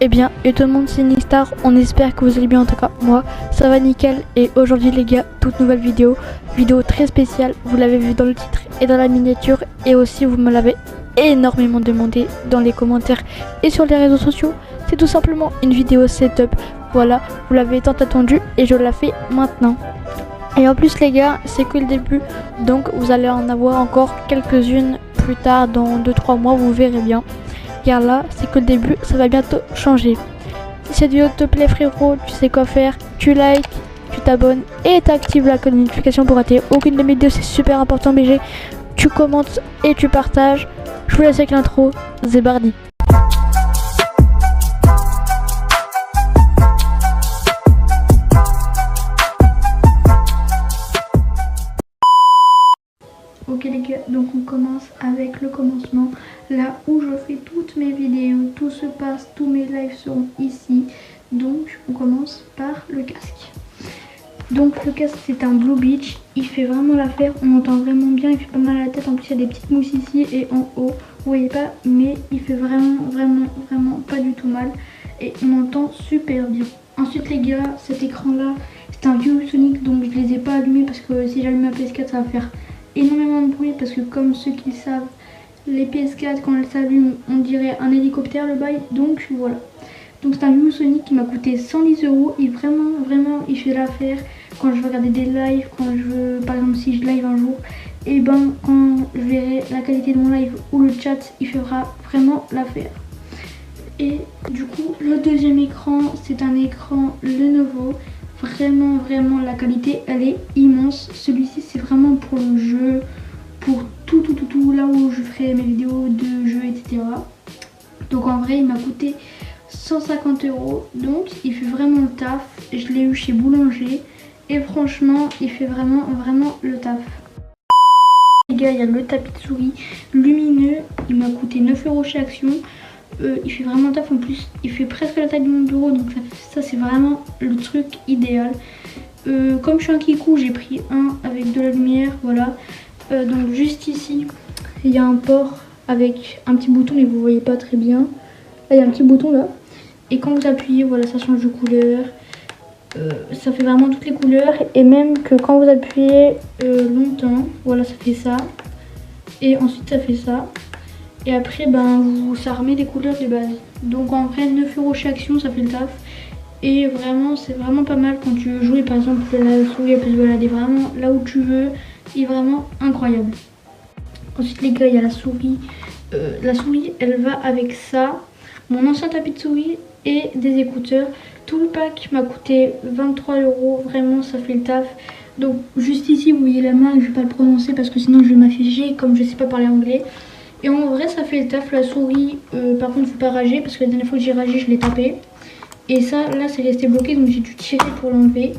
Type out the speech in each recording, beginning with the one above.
Eh bien, et tout le monde, c'est Nistar, on espère que vous allez bien, en tout cas moi, ça va nickel. Et aujourd'hui les gars, toute nouvelle vidéo très spéciale, vous l'avez vu dans le titre et dans la miniature, et aussi vous me l'avez énormément demandé dans les commentaires et sur les réseaux sociaux. C'est tout simplement une vidéo setup, voilà, vous l'avez tant attendu et je la fais maintenant. Et en plus les gars, c'est que le début, donc vous allez en avoir encore quelques-unes plus tard, dans 2-3 mois, vous verrez bien. Car là, c'est que le début, ça va bientôt changer. Si cette vidéo te plaît frérot, tu sais quoi faire, tu likes, tu t'abonnes et t'actives la notification pour rater aucune de mes vidéos, c'est super important BG. Tu commentes et tu partages. Je vous laisse avec l'intro, c'est parti. Ok les gars, donc on commence avec le commencement, là où je fais toutes mes vidéos, tout se passe, tous mes lives seront ici. Donc on commence par le casque. Donc le casque c'est un Blue Beach, il fait vraiment l'affaire, on entend vraiment bien, il fait pas mal à la tête, en plus il y a des petites mousses ici et en haut, vous voyez pas, mais il fait vraiment pas du tout mal et on entend super bien. Ensuite les gars, cet écran là, c'est un ViewSonic, donc je les ai pas allumés parce que si j'allume ma PS4 ça va faire énormément de bruit, parce que comme ceux qui le savent, les PS4 quand elles s'allument on dirait un hélicoptère le bail, donc voilà. Donc c'est un ViewSonic qui m'a coûté 110 € et vraiment il fait l'affaire quand je veux regarder des lives, quand je veux, par exemple si je live un jour, et ben quand je verrai la qualité de mon live ou le chat, il fera vraiment l'affaire. Et du coup le deuxième écran, c'est un écran Lenovo. Vraiment la qualité elle est immense. Celui-ci c'est vraiment pour le jeu, pour tout là où je ferai mes vidéos de jeux etc. Donc en vrai il m'a coûté 150 €, donc il fait vraiment le taf. Je l'ai eu chez Boulanger et franchement il fait vraiment le taf. Les gars, il y a le tapis de souris lumineux, il m'a coûté 9 € chez Action. Il fait vraiment le taf, en plus il fait presque la taille de mon bureau, donc ça c'est vraiment le truc idéal. Comme je suis un kikou, j'ai pris un avec de la lumière, voilà. Donc juste ici il y a un port avec un petit bouton, mais vous voyez pas très bien. Là il y a un petit bouton là, et quand vous appuyez, voilà, ça change de couleur. Ça fait vraiment toutes les couleurs, et même que quand vous appuyez longtemps, voilà, ça fait ça, et ensuite ça fait ça. Et après, ben, ça remet les couleurs de base. Donc en vrai, 9 € chez Action, ça fait le taf. Et vraiment, c'est vraiment pas mal quand tu veux jouer. Par exemple, la souris, elle peut se balader vraiment là où tu veux. Et vraiment incroyable. Ensuite, les gars, il y a la souris. La souris, elle va avec ça. Mon ancien tapis de souris et des écouteurs. Tout le pack m'a coûté 23 €. Vraiment, ça fait le taf. Donc juste ici, vous voyez la main. Je vais pas le prononcer parce que sinon je vais m'afficher comme je sais pas parler anglais. Et en vrai ça fait le taf. La souris par contre faut pas rager, parce que la dernière fois que j'ai ragé je l'ai tapé. Et ça là c'est resté bloqué, donc j'ai dû tirer pour l'enlever.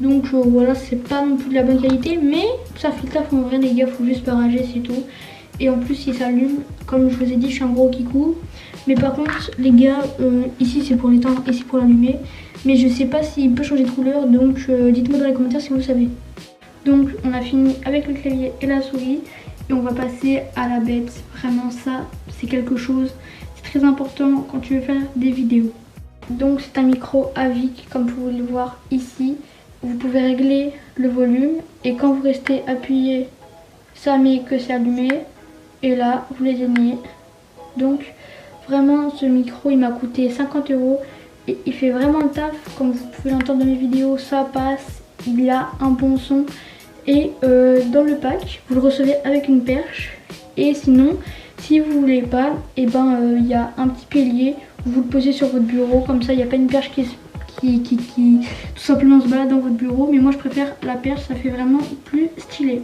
Donc voilà, c'est pas non plus de la bonne qualité, mais ça fait le taf en vrai les gars, faut juste pas rager, c'est tout. Et en plus il s'allume, comme je vous ai dit je suis un gros kikou. Mais par contre les gars, ici c'est pour l'éteindre, ici pour l'allumer. Mais je sais pas s'il peut changer de couleur, donc dites-moi dans les commentaires si vous savez. Donc on a fini avec le clavier et la souris. Et on va passer à la bête. Vraiment ça, c'est quelque chose, c'est très important quand tu veux faire des vidéos. Donc c'est un micro AVIC, comme vous pouvez le voir ici. Vous pouvez régler le volume, et quand vous restez appuyé, ça met que c'est allumé. Et là, vous les éteignez. Donc vraiment ce micro il m'a coûté 50 € et il fait vraiment le taf. Comme vous pouvez l'entendre dans mes vidéos, ça passe, il a un bon son. Et dans le pack, vous le recevez avec une perche. Et sinon, si vous voulez pas, et ben il y a un petit pilier. Vous le posez sur votre bureau, comme ça il n'y a pas une perche qui tout simplement se balade dans votre bureau. Mais moi je préfère la perche, ça fait vraiment plus stylé.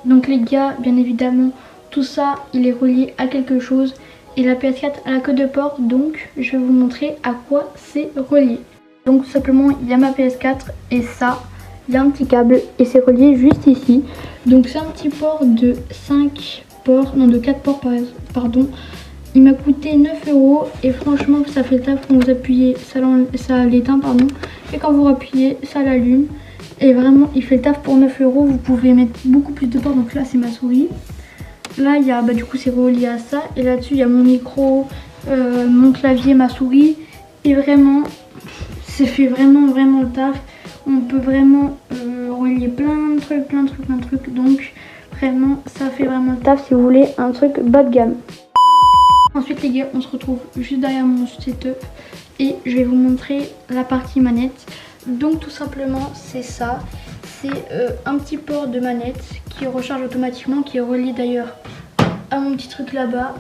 Donc les gars, bien évidemment, tout ça il est relié à quelque chose. Et la PS4 elle a que 2 ports, donc je vais vous montrer à quoi c'est relié. Donc tout simplement il y a ma PS4 et ça. Il y a un petit câble et c'est relié juste ici. Donc c'est un petit port de 5 ports, non de 4 ports pardon. Il m'a coûté 9 € et franchement ça fait le taf. Quand vous appuyez, ça l'éteint pardon. Et quand vous appuyez, ça l'allume. Et vraiment il fait le taf pour 9 €. Vous pouvez mettre beaucoup plus de ports. Donc là c'est ma souris. Là il y a, du coup c'est relié à ça. Et là-dessus il y a mon micro, mon clavier, ma souris. Et vraiment, ça fait vraiment le taf. On peut vraiment relier plein de trucs. Donc vraiment, ça fait vraiment le taf si vous voulez un truc bas de gamme. Ensuite les gars, on se retrouve juste derrière mon setup et je vais vous montrer la partie manette. Donc tout simplement c'est ça, c'est un petit port de manette qui recharge automatiquement, qui est relié d'ailleurs à mon petit truc là-bas.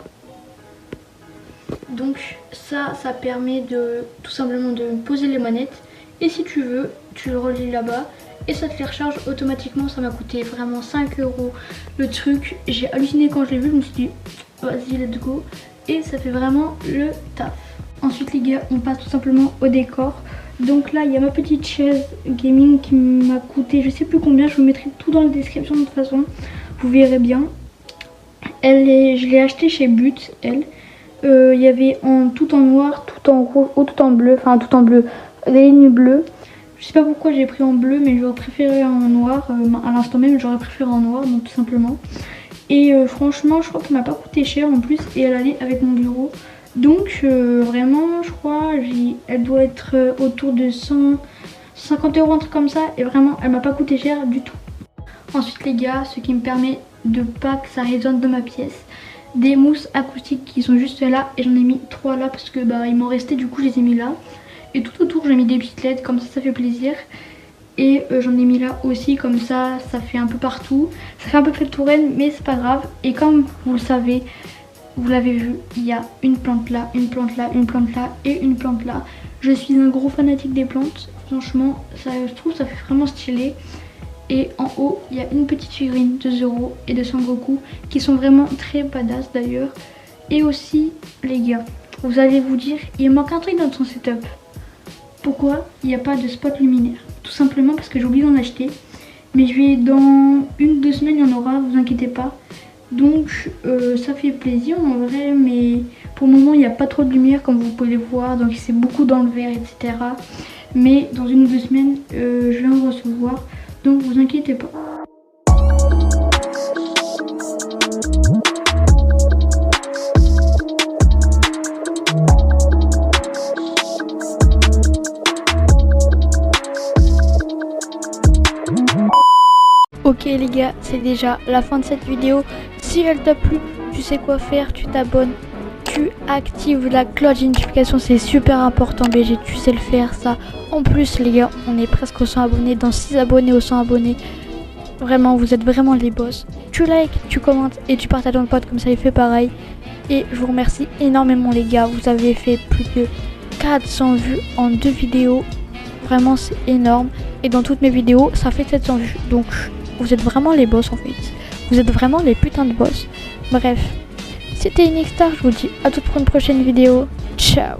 Donc ça permet de tout simplement de poser les manettes et si tu veux, tu le relis là-bas et ça te les recharge automatiquement. Ça m'a coûté vraiment 5 € le truc. J'ai halluciné quand je l'ai vu, je me suis dit vas-y let's go et ça fait vraiment le taf. Ensuite les gars, on passe tout simplement au décor. Donc là il y a ma petite chaise gaming qui m'a coûté je sais plus combien, je vous mettrai tout dans la description de toute façon, vous verrez bien. Je l'ai achetée chez But, elle. Il y avait tout en noir, tout en rouge ou tout en bleu, enfin tout en bleu, les lignes bleues. Je sais pas pourquoi j'ai pris en bleu mais j'aurais préféré en noir, à l'instant même j'aurais préféré en noir donc tout simplement. Et franchement je crois qu'elle m'a pas coûté cher en plus et elle allait avec mon bureau. Donc vraiment je crois elle doit être autour de 150 €, un truc comme ça. Et vraiment elle m'a pas coûté cher du tout. Ensuite les gars, ce qui me permet de pas que ça résonne dans ma pièce, des mousses acoustiques qui sont juste là. Et j'en ai mis 3 là parce que il m'en restait, du coup je les ai mis là. Et tout autour j'ai mis des petites LED, comme ça fait plaisir. Et j'en ai mis là aussi, comme ça fait un peu partout. Ça fait un peu fait de Touraine mais c'est pas grave. Et comme vous le savez, vous l'avez vu, il y a une plante là, une plante là, une plante là et une plante là. Je suis un gros fanatique des plantes. Franchement, je trouve ça fait vraiment stylé. Et en haut, il y a une petite figurine de Zoro et de Son Goku qui sont vraiment très badass d'ailleurs. Et aussi, les gars, vous allez vous dire, il manque un truc dans son setup. Pourquoi il n'y a pas de spot luminaire? Tout simplement parce que j'ai oublié d'en acheter. Mais dans 1-2 semaines, il y en aura, vous inquiétez pas. Donc ça fait plaisir en vrai, mais pour le moment il n'y a pas trop de lumière comme vous pouvez le voir, donc c'est beaucoup dans le vert etc. Mais dans 1 ou 2 semaines je vais en recevoir, donc vous inquiétez pas. Ok les gars, c'est déjà la fin de cette vidéo. Si elle t'a plu, tu sais quoi faire, tu t'abonnes, tu actives la cloche de notification, c'est super important BG, tu sais le faire ça. En plus les gars, on est presque aux 100 abonnés, dans 6 abonnés aux 100 abonnés. Vraiment, vous êtes vraiment les boss. Tu likes, tu commentes et tu partages à ton pote, comme ça il fait pareil. Et je vous remercie énormément les gars, vous avez fait plus de 400 vues en 2 vidéos. Vraiment c'est énorme. Et dans toutes mes vidéos, ça fait 700 vues. Donc vous êtes vraiment les boss en fait. Vous êtes vraiment les putains de boss. Bref, c'était Inixstar, je vous dis à toute pour une prochaine vidéo. Ciao.